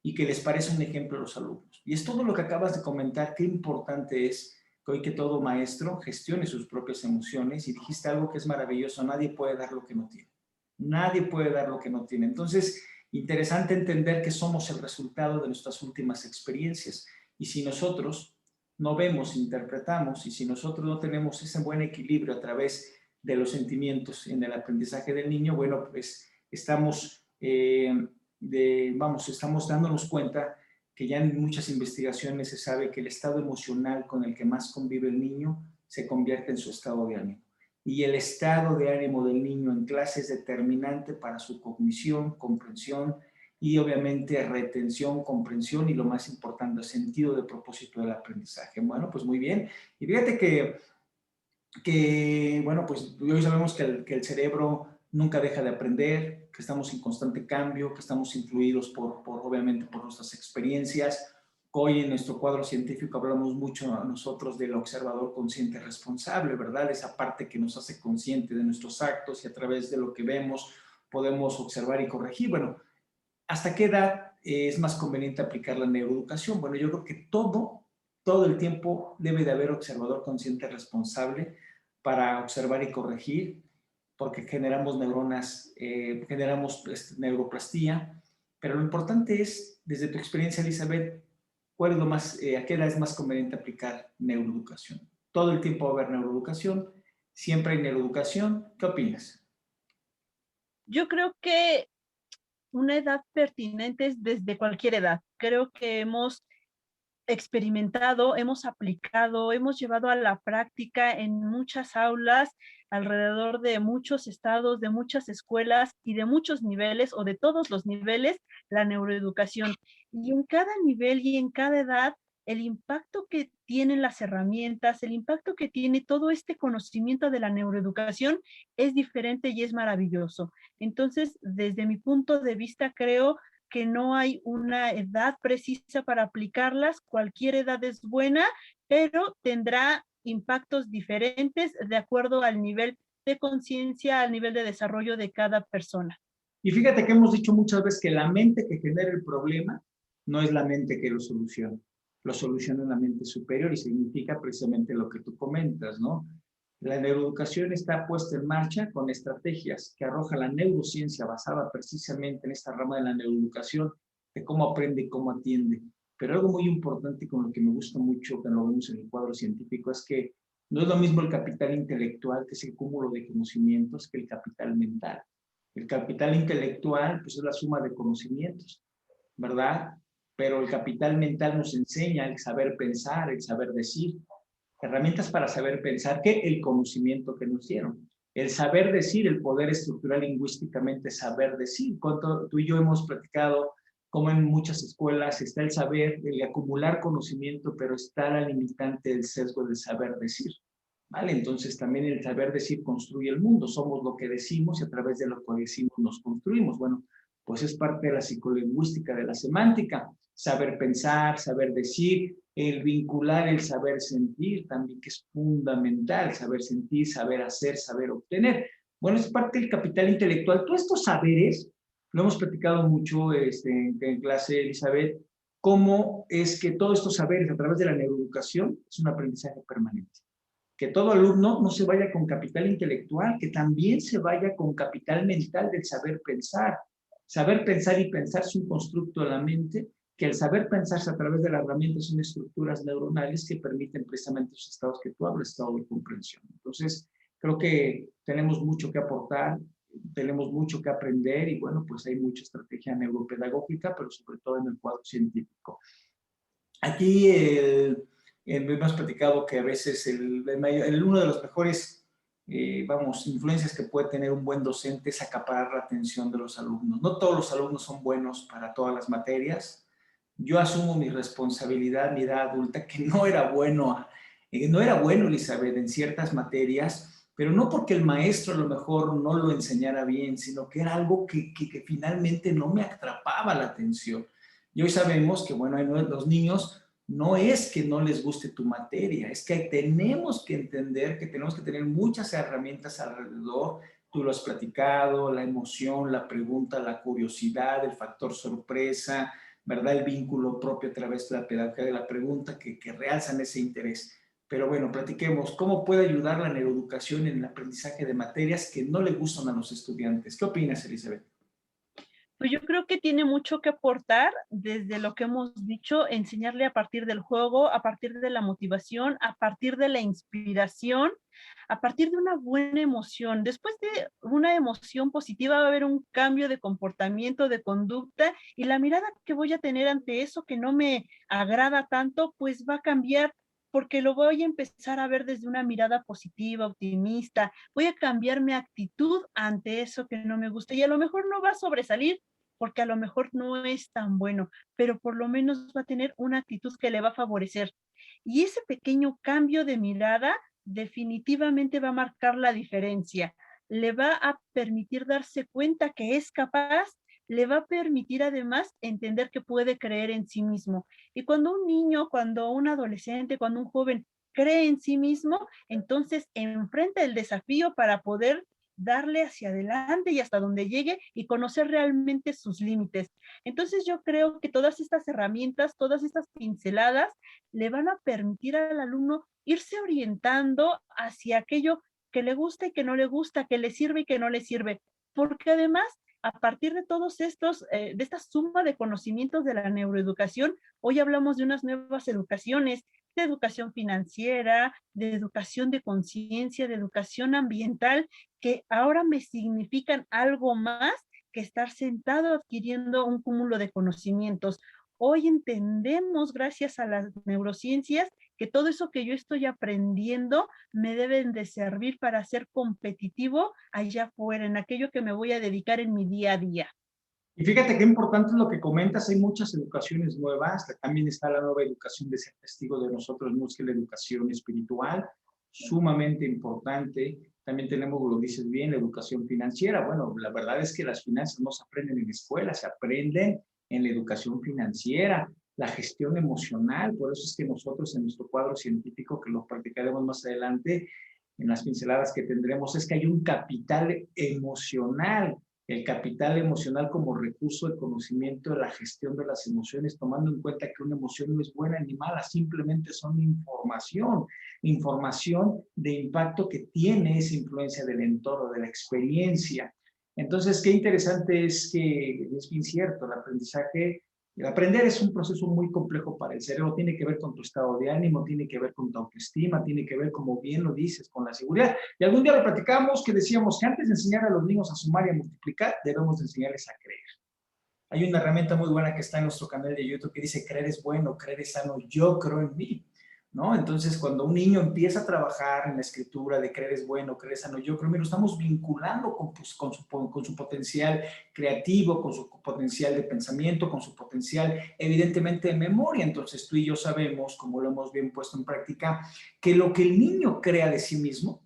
S1: y que les parece un ejemplo a los alumnos. Y es todo lo que acabas de comentar, qué importante es que hoy que todo maestro gestione sus propias emociones y dijiste algo que es maravilloso, nadie puede dar lo que no tiene. Nadie puede dar lo que no tiene. Entonces, interesante entender que somos el resultado de nuestras últimas experiencias. Y si nosotros no vemos, interpretamos, y si nosotros no tenemos ese buen equilibrio a través de los sentimientos en el aprendizaje del niño, bueno, pues estamos estamos dándonos cuenta que ya en muchas investigaciones se sabe que el estado emocional con el que más convive el niño se convierte en su estado de ánimo. Y el estado de ánimo del niño en clase es determinante para su cognición, comprensión, y obviamente retención, comprensión y lo más importante, sentido de propósito del aprendizaje. Bueno, pues muy bien. Y fíjate bueno, pues hoy sabemos que el cerebro nunca deja de aprender, que estamos en constante cambio, que estamos influidos obviamente por nuestras experiencias. Hoy en nuestro cuadro científico hablamos mucho nosotros del observador consciente responsable, ¿verdad? Esa parte que nos hace consciente de nuestros actos y a través de lo que vemos podemos observar y corregir. Bueno, ¿hasta qué edad es más conveniente aplicar la neuroeducación? Bueno, yo creo que todo el tiempo debe de haber observador consciente responsable para observar y corregir, porque generamos neuronas, generamos neuroplastía, pero lo importante es, desde tu experiencia, Elizabeth, ¿cuál es a qué edad es más conveniente aplicar neuroeducación? Todo el tiempo va a haber neuroeducación, siempre hay neuroeducación. ¿Qué opinas?
S2: Yo creo que una edad pertinente es desde cualquier edad. Creo que hemos experimentado, hemos aplicado, hemos llevado a la práctica en muchas aulas, alrededor de muchos estados, de muchas escuelas y de muchos niveles o de todos los niveles, la neuroeducación. Y en cada nivel y en cada edad, el impacto que tienen las herramientas, el impacto que tiene todo este conocimiento de la neuroeducación es diferente y es maravilloso. Entonces, desde mi punto de vista, creo que no hay una edad precisa para aplicarlas, cualquier edad es buena, pero tendrá impactos diferentes de acuerdo al nivel de conciencia, al nivel de desarrollo de cada persona.
S1: Y fíjate que hemos dicho muchas veces que la mente que genera el problema no es la mente que lo soluciona. Lo soluciona la mente superior y significa precisamente lo que tú comentas, ¿no? La neuroeducación está puesta en marcha con estrategias que arroja la neurociencia basada precisamente en esta rama de la neuroeducación, de cómo aprende y cómo atiende. Pero algo muy importante con lo que me gusta mucho, que lo vemos en el cuadro científico, es que no es lo mismo el capital intelectual, que es el cúmulo de conocimientos, que el capital mental. El capital intelectual, pues es la suma de conocimientos, ¿verdad? Pero el capital mental nos enseña el saber pensar, el saber decir, herramientas para saber pensar que el conocimiento que nos dieron. El saber decir, el poder estructurar lingüísticamente saber decir. Tú y yo hemos platicado cómo en muchas escuelas está el saber, el acumular conocimiento, pero está la limitante del sesgo del saber decir. ¿Vale? Entonces también el saber decir construye el mundo. Somos lo que decimos y a través de lo que decimos nos construimos. Bueno, pues es parte de la psicolingüística, de la semántica. Saber pensar, saber decir, el vincular el saber sentir también, que es fundamental, saber sentir, saber hacer, saber obtener. Bueno, es parte del capital intelectual. Todos estos saberes, lo hemos platicado mucho en clase, Elizabeth, cómo es que todos estos saberes a través de la neuroeducación es un aprendizaje permanente. Que todo alumno no se vaya con capital intelectual, que también se vaya con capital mental del saber pensar. Saber pensar y pensar es un constructo de la mente, que el saber pensarse a través de las herramientas son estructuras neuronales que permiten precisamente esos estados que tú hablas, estado de comprensión. Entonces, creo que tenemos mucho que aportar, tenemos mucho que aprender y bueno, pues hay mucha estrategia neuropedagógica, pero sobre todo en el cuadro científico. Aquí hemos platicado que a veces uno de los mejores, influencias que puede tener un buen docente es acaparar la atención de los alumnos. No todos los alumnos son buenos para todas las materias. Yo asumo mi responsabilidad, mi edad adulta, que no era bueno, Elizabeth, en ciertas materias, pero no porque el maestro a lo mejor no lo enseñara bien, sino que era algo que finalmente no me atrapaba la atención. Y hoy sabemos que, bueno, los niños no es que no les guste tu materia, es que tenemos que entender que tenemos que tener muchas herramientas alrededor. Tú lo has platicado, la emoción, la pregunta, la curiosidad, el factor sorpresa, ¿verdad? El vínculo propio a través de la pedagogía de la pregunta que realzan ese interés. Pero bueno, platiquemos, ¿cómo puede ayudar la neuroeducación en el aprendizaje de materias que no le gustan a los estudiantes? ¿Qué opinas, Elizabeth?
S2: Pues yo creo que tiene mucho que aportar desde lo que hemos dicho, enseñarle a partir del juego, a partir de la motivación, a partir de la inspiración, a partir de una buena emoción. Después de una emoción positiva va a haber un cambio de comportamiento, de conducta y la mirada que voy a tener ante eso que no me agrada tanto, pues va a cambiar porque lo voy a empezar a ver desde una mirada positiva, optimista. Voy a cambiar mi actitud ante eso que no me gusta y a lo mejor no va a sobresalir porque a lo mejor no es tan bueno, pero por lo menos va a tener una actitud que le va a favorecer. Y ese pequeño cambio de mirada definitivamente va a marcar la diferencia. Le va a permitir darse cuenta que es capaz, le va a permitir además entender que puede creer en sí mismo. Y cuando un niño, cuando un adolescente, cuando un joven cree en sí mismo, entonces enfrenta el desafío para poder darle hacia adelante y hasta donde llegue y conocer realmente sus límites. Entonces yo creo que todas estas herramientas, todas estas pinceladas le van a permitir al alumno irse orientando hacia aquello que le gusta y que no le gusta, que le sirve y que no le sirve. Porque además, a partir de todos estos, de esta suma de conocimientos de la neuroeducación, hoy hablamos de unas nuevas educaciones, de educación financiera, de educación de conciencia, de educación ambiental, que ahora me significan algo más que estar sentado adquiriendo un cúmulo de conocimientos. Hoy entendemos, gracias a las neurociencias, que todo eso que yo estoy aprendiendo me deben de servir para ser competitivo allá afuera, en aquello que me voy a dedicar en mi día a día.
S1: Y fíjate qué importante es lo que comentas, hay muchas educaciones nuevas, también está la nueva educación de ser testigo de nosotros mismos, que es la educación espiritual, sumamente importante. También tenemos, lo dices bien, la educación financiera. Bueno, la verdad es que las finanzas no se aprenden en la escuela, se aprenden en la educación financiera, la gestión emocional. Por eso es que nosotros en nuestro cuadro científico, que lo practicaremos más adelante, en las pinceladas que tendremos, es que hay un capital emocional, el capital emocional como recurso de conocimiento de la gestión de las emociones, tomando en cuenta que una emoción no es buena ni mala, simplemente son información de impacto que tiene esa influencia del entorno, de la experiencia. Entonces, qué interesante es que es bien cierto, el aprender es un proceso muy complejo para el cerebro, tiene que ver con tu estado de ánimo, tiene que ver con tu autoestima, tiene que ver, como bien lo dices, con la seguridad. Y algún día lo platicamos que decíamos que antes de enseñar a los niños a sumar y a multiplicar, debemos de enseñarles a creer. Hay una herramienta muy buena que está en nuestro canal de YouTube que dice: creer es bueno, creer es sano, yo creo en mí, ¿no? Entonces, cuando un niño empieza a trabajar en la escritura de creer es bueno, creer es sano, yo creo, lo estamos vinculando con su potencial creativo, con su potencial de pensamiento, con su potencial, evidentemente, de memoria. Entonces, tú y yo sabemos, como lo hemos bien puesto en práctica, que lo que el niño crea de sí mismo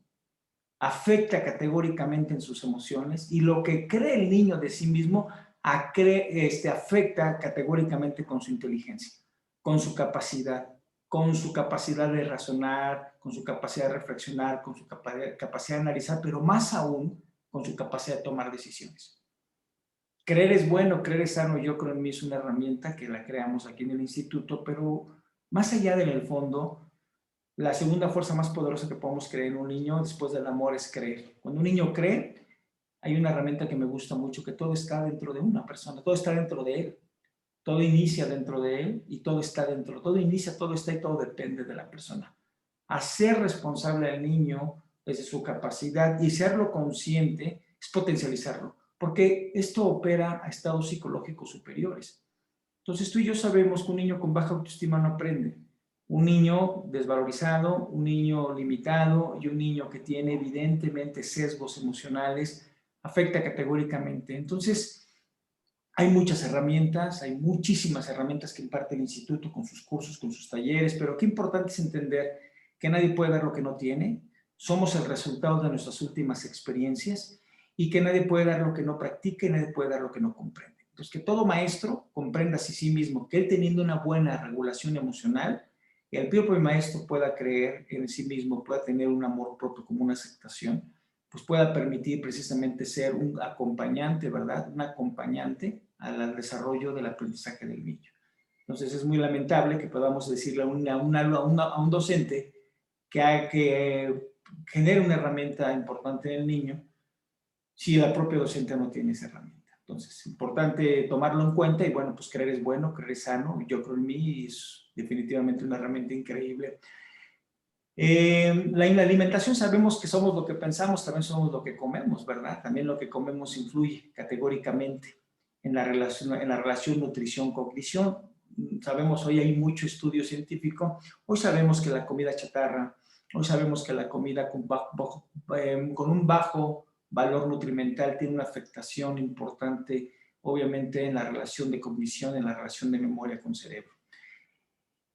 S1: afecta categóricamente en sus emociones, y lo que cree el niño de sí mismo afecta categóricamente con su inteligencia, con su capacidad de razonar, con su capacidad de reflexionar, con su capacidad de analizar, pero más aún con su capacidad de tomar decisiones. Creer es bueno, creer es sano, yo creo en mí, es una herramienta que la creamos aquí en el instituto, pero más allá del fondo, la segunda fuerza más poderosa que podemos creer en un niño después del amor es creer. Cuando un niño cree, hay una herramienta que me gusta mucho, que todo está dentro de una persona, todo está dentro de él, todo inicia dentro de él y todo está dentro, todo inicia, todo está y todo depende de la persona. Hacer responsable al niño desde su capacidad y serlo consciente es potencializarlo, porque esto opera a estados psicológicos superiores. Entonces tú y yo sabemos que un niño con baja autoestima no aprende. Un niño desvalorizado, un niño limitado y un niño que tiene evidentemente sesgos emocionales afecta categóricamente. Entonces, hay muchas herramientas, hay muchísimas herramientas que imparte el instituto con sus cursos, con sus talleres, pero qué importante es entender que nadie puede dar lo que no tiene, somos el resultado de nuestras últimas experiencias, y que nadie puede dar lo que no practica y nadie puede dar lo que no comprende. Entonces, que todo maestro comprenda a sí mismo que él, teniendo una buena regulación emocional, el propio maestro pueda creer en sí mismo, pueda tener un amor propio como una aceptación, pues pueda permitir precisamente ser un acompañante, ¿verdad? Un acompañante al desarrollo del aprendizaje del niño. Entonces es muy lamentable que podamos decirle a un docente que genere una herramienta importante en el niño si la propia docente no tiene esa herramienta. Entonces es importante tomarlo en cuenta y, bueno, pues creer es bueno, creer es sano, yo creo en mí, y es definitivamente una herramienta increíble. La alimentación, sabemos que somos lo que pensamos, también somos lo que comemos, ¿verdad? También lo que comemos influye categóricamente en la relación nutrición-cognición. Sabemos, hoy hay mucho estudio científico, hoy sabemos que la comida chatarra, hoy sabemos que la comida con un bajo valor nutrimental tiene una afectación importante obviamente en la relación de cognición, en la relación de memoria con cerebro.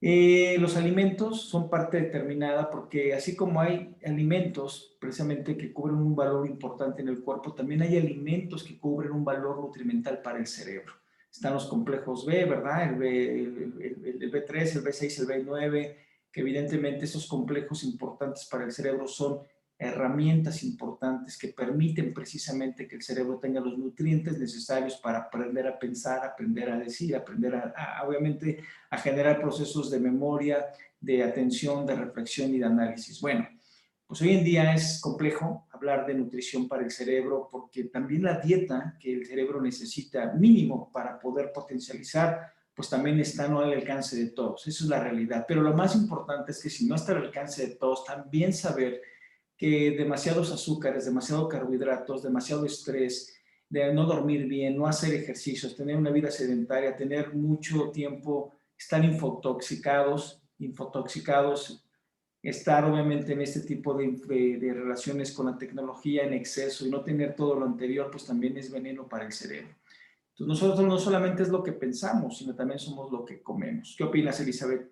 S1: Los alimentos son parte determinada porque así como hay alimentos precisamente que cubren un valor importante en el cuerpo, también hay alimentos que cubren un valor nutrimental para el cerebro. Están los complejos B, ¿verdad? El B3, el B6, el B9, que evidentemente esos complejos importantes para el cerebro son herramientas importantes que permiten precisamente que el cerebro tenga los nutrientes necesarios para aprender a pensar, aprender a decir, aprender obviamente a generar procesos de memoria, de atención, de reflexión y de análisis. Bueno, pues hoy en día es complejo hablar de nutrición para el cerebro porque también la dieta que el cerebro necesita mínimo para poder potencializar, pues también está no al alcance de todos. Eso es la realidad. Pero lo más importante es que si no está al alcance de todos, también saber que demasiados azúcares, demasiados carbohidratos, demasiado estrés, de no dormir bien, no hacer ejercicios, tener una vida sedentaria, tener mucho tiempo, estar infotoxicados, estar obviamente en este tipo de relaciones con la tecnología en exceso y no tener todo lo anterior, pues también es veneno para el cerebro. Entonces nosotros no solamente es lo que pensamos, sino también somos lo que comemos. ¿Qué opinas, Elizabeth?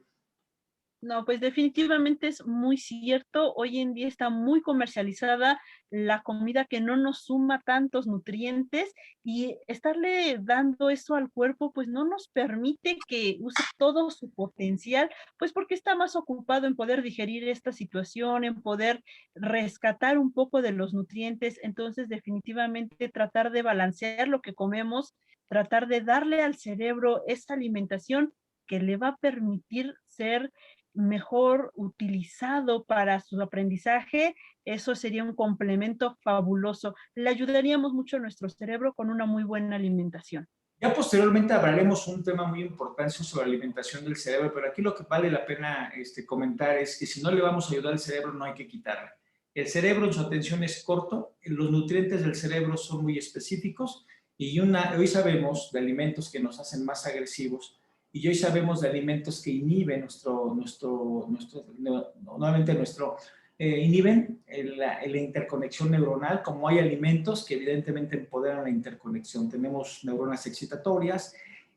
S2: No, pues definitivamente es muy cierto. Hoy en día está muy comercializada la comida que no nos suma tantos nutrientes y estarle dando eso al cuerpo, pues no nos permite que use todo su potencial, pues porque está más ocupado en poder digerir esta situación, en poder rescatar un poco de los nutrientes. Entonces, definitivamente tratar de balancear lo que comemos, tratar de darle al cerebro esa alimentación que le va a permitir ser mejor utilizado para su aprendizaje, eso sería un complemento fabuloso. Le ayudaríamos mucho a nuestro cerebro con una muy buena alimentación.
S1: Ya posteriormente hablaremos un tema muy importante sobre la alimentación del cerebro, pero aquí lo que vale la pena comentar es que si no le vamos a ayudar al cerebro, no hay que quitarle. El cerebro en su atención es corto, los nutrientes del cerebro son muy específicos y hoy sabemos de alimentos que nos hacen más agresivos y hoy sabemos de alimentos que inhiben nuevamente inhiben la interconexión neuronal, como hay alimentos que evidentemente empoderan la interconexión. Tenemos neuronas excitatorias,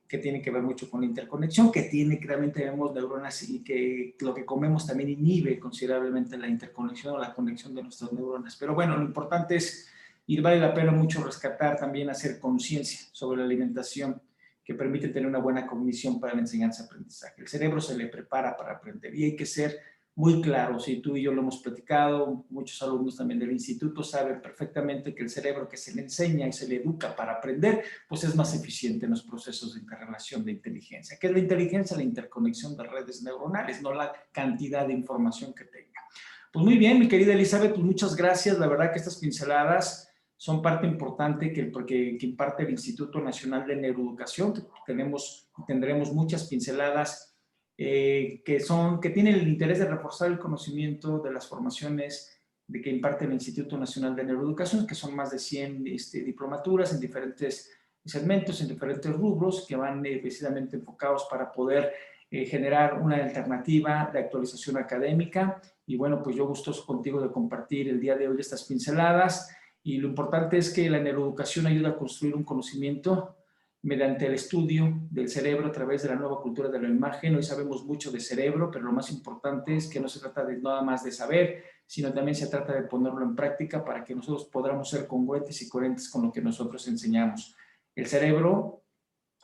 S1: que tienen que ver mucho con la interconexión, que también tenemos neuronas y que lo que comemos también inhibe considerablemente la interconexión o la conexión de nuestras neuronas. Pero bueno, lo importante es, y vale la pena mucho rescatar también, hacer conciencia sobre la alimentación que permite tener una buena cognición para la enseñanza-aprendizaje. El cerebro se le prepara para aprender y hay que ser muy claro. Si tú y yo lo hemos platicado, muchos alumnos también del instituto saben perfectamente que el cerebro que se le enseña y se le educa para aprender, pues es más eficiente en los procesos de interrelación de inteligencia. ¿Qué es la inteligencia? La interconexión de redes neuronales, no la cantidad de información que tenga. Pues muy bien, mi querida Elizabeth, pues muchas gracias. La verdad que estas pinceladas son parte importante que imparte el Instituto Nacional de Neuroeducación, que tendremos muchas pinceladas que tienen el interés de reforzar el conocimiento de las formaciones que imparte el Instituto Nacional de Neuroeducación, que son más de 100 diplomaturas en diferentes segmentos, en diferentes rubros, que van precisamente enfocados para poder generar una alternativa de actualización académica. Y bueno, pues yo gustoso contigo de compartir el día de hoy estas pinceladas. Y lo importante es que la neuroeducación ayuda a construir un conocimiento mediante el estudio del cerebro a través de la nueva cultura de la imagen. Hoy sabemos mucho de cerebro, pero lo más importante es que no se trata de nada más de saber, sino también se trata de ponerlo en práctica para que nosotros podamos ser congruentes y coherentes con lo que nosotros enseñamos. El cerebro,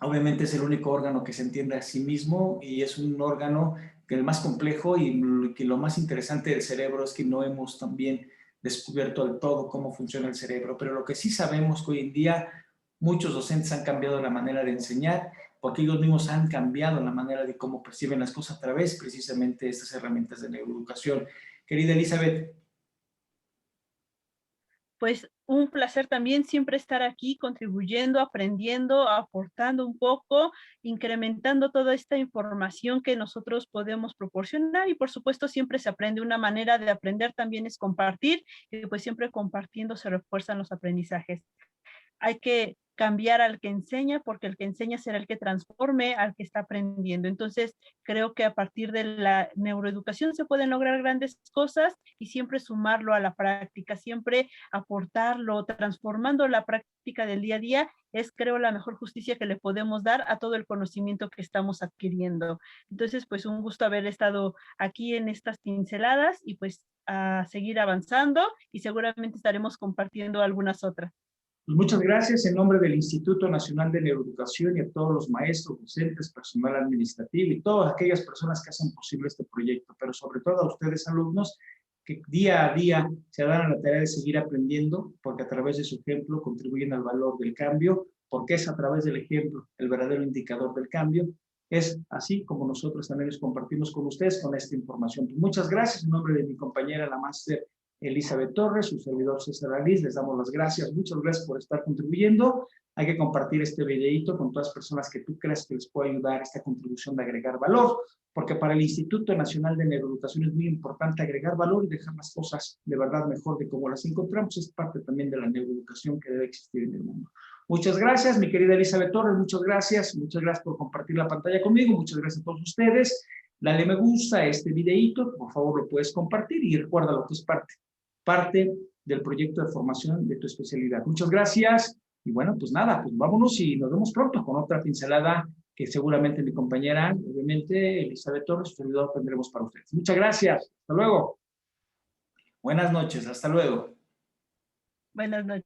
S1: obviamente, es el único órgano que se entiende a sí mismo y es un órgano que es el más complejo y que lo más interesante del cerebro es que no hemos también descubierto del todo cómo funciona el cerebro, pero lo que sí sabemos que hoy en día muchos docentes han cambiado la manera de enseñar porque ellos mismos han cambiado la manera de cómo perciben las cosas a través precisamente de estas herramientas de neuroeducación. Querida Elizabeth.
S2: Pues un placer también siempre estar aquí contribuyendo, aprendiendo, aportando un poco, incrementando toda esta información que nosotros podemos proporcionar y por supuesto siempre se aprende. Una manera de aprender también es compartir y pues siempre compartiendo se refuerzan los aprendizajes. hay que cambiar al que enseña, porque el que enseña será el que transforme al que está aprendiendo. Entonces, creo que a partir de la neuroeducación se pueden lograr grandes cosas y siempre sumarlo a la práctica, siempre aportarlo, transformando la práctica del día a día, es creo la mejor justicia que le podemos dar a todo el conocimiento que estamos adquiriendo. Entonces, pues un gusto haber estado aquí en estas pinceladas y pues a seguir avanzando y seguramente estaremos compartiendo algunas otras.
S1: Pues muchas gracias en nombre del Instituto Nacional de Neuroeducación y a todos los maestros, docentes, personal administrativo y todas aquellas personas que hacen posible este proyecto, pero sobre todo a ustedes, alumnos, que día a día se dan a la tarea de seguir aprendiendo, porque a través de su ejemplo contribuyen al valor del cambio, porque es a través del ejemplo el verdadero indicador del cambio. Es así como nosotros también les compartimos con ustedes con esta información. Pues muchas gracias en nombre de mi compañera, la máster Elizabeth Torres, su servidor César Aliz, les damos las gracias, muchas gracias por estar contribuyendo. Hay que compartir este videito con todas las personas que tú creas que les puede ayudar esta contribución de agregar valor, porque para el Instituto Nacional de Neuroeducación es muy importante agregar valor y dejar las cosas de verdad mejor de como las encontramos. Es parte también de la neuroeducación que debe existir en el mundo. Muchas gracias, mi querida Elizabeth Torres, muchas gracias por compartir la pantalla conmigo, muchas gracias a todos ustedes. Dale me gusta a este videito, por favor lo puedes compartir y recuerda lo que es parte del proyecto de formación de tu especialidad. Muchas gracias y bueno, pues nada, pues vámonos y nos vemos pronto con otra pincelada que seguramente mi compañera, obviamente, Elizabeth Torres, su servidor, tendremos para ustedes. Muchas gracias, hasta luego. Buenas noches, hasta luego.
S2: Buenas noches.